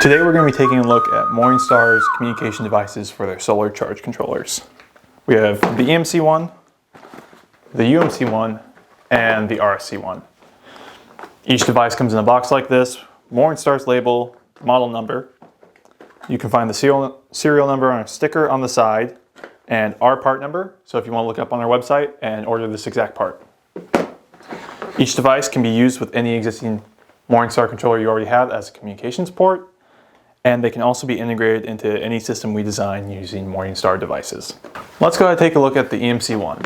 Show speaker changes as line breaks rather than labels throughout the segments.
Today we're going to be taking a look at Morningstar's communication devices for their solar charge controllers. We have the EMC one, the UMC one, and the RSC one. Each device comes in a box like this, Morningstar's label, model number. You can find the serial number on a sticker on the side, and our part number, so if you want to look up on our website and order this exact part. Each device can be used with any existing Morningstar controller you already have as a communications port, and they can also be integrated into any system we design using Morningstar devices. Let's go ahead and take a look at the EMC one.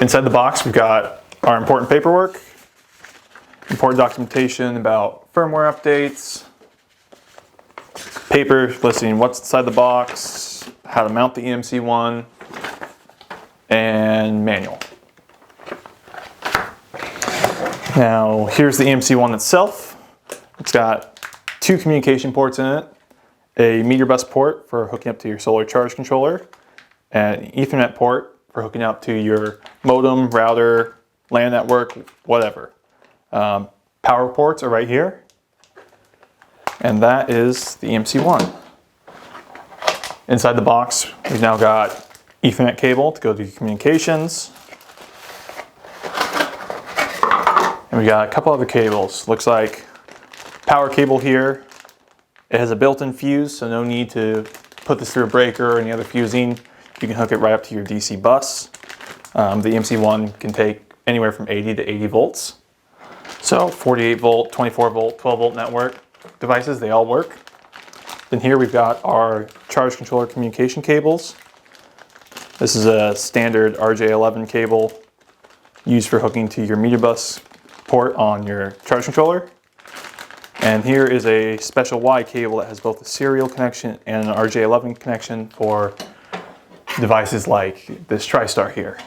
Inside the box we've got our important paperwork, important documentation about firmware updates, paper listing what's inside the box, how to mount the EMC one, and manual. Now here's the EMC one itself. It's got two communication ports in it, a meter bus port for hooking up to your solar charge controller, and an Ethernet port for hooking up to your modem, router, LAN network, whatever. Power ports are right here, and that is the EMC one. Inside the box, we've now got Ethernet cable to go to communications, and we got a couple other cables. Looks like power cable here. It has a built-in fuse, so no need to put this through a breaker or any other fusing. You can hook it right up to your DC bus. The EMC one can take anywhere from 80 to 80 volts. So 48 volt, 24 volt, 12 volt network devices, they all work. Then here we've got our charge controller communication cables. This is a standard RJ11 cable used for hooking to your meter bus port on your charge controller. And here is a special Y cable that has both a serial connection and an RJ11 connection for devices like this TriStar here.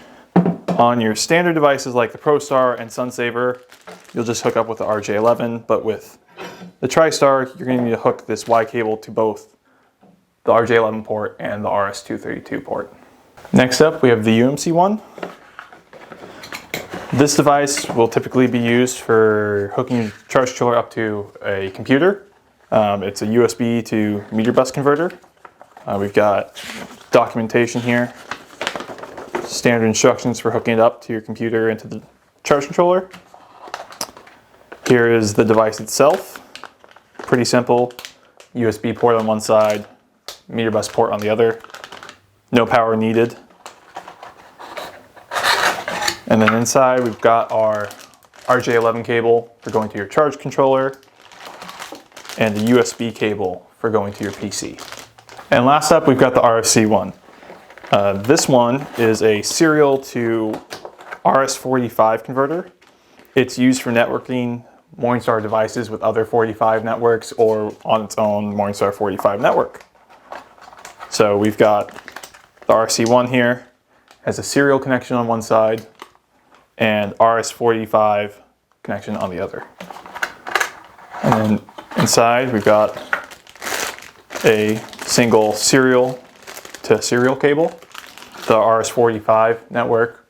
On your standard devices like the ProStar and SunSaver, you'll just hook up with the RJ11, but with the TriStar, you're going to need to hook this Y cable to both the RJ11 port and the RS-232 port. Next up, we have the UMC one. This device will typically be used for hooking your charge controller up to a computer. It's a USB to meter bus converter. We've got documentation here, standard instructions for hooking it up to your computer into the charge controller. Here is the device itself. Pretty simple. USB port on one side, meter bus port on the other. No power needed. And then inside we've got our RJ11 cable for going to your charge controller and the USB cable for going to your PC. And last up we've got the RSC one. This one is a serial to RS-45 converter. It's used for networking Morningstar devices with other 45 networks or on its own Morningstar 45 network. So we've got the RSC one here, has a serial connection on one side and RS-45 connection on the other. And then inside we've got a single serial to serial cable. The RS-45 network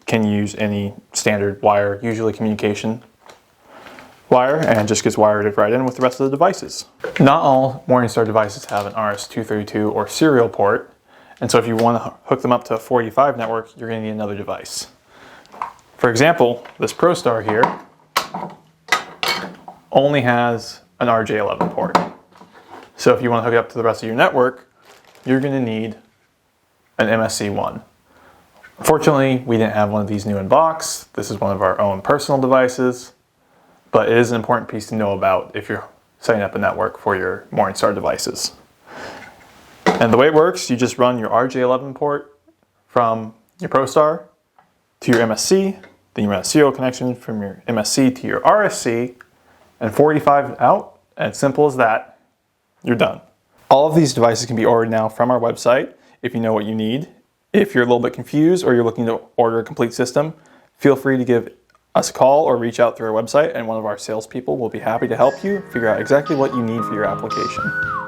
can use any standard wire, usually communication wire, and just gets wired right in with the rest of the devices. Not all Morningstar devices have an RS-232 or serial port, and so if you want to hook them up to a 45 network, you're going to need another device. For example, this ProStar here only has an RJ11 port. So if you want to hook it up to the rest of your network, you're going to need an MSC1. Unfortunately, we didn't have one of these new in box. This is one of our own personal devices, but it is an important piece to know about if you're setting up a network for your Morningstar devices. And the way it works, you just run your RJ11 port from your ProStar to your MSC, then you run a serial connection from your MSC to your RSC, and 45 out, and it's simple as that. You're done. All of these devices can be ordered now from our website if you know what you need. If you're a little bit confused or you're looking to order a complete system, feel free to give us a call or reach out through our website, and one of our salespeople will be happy to help you figure out exactly what you need for your application.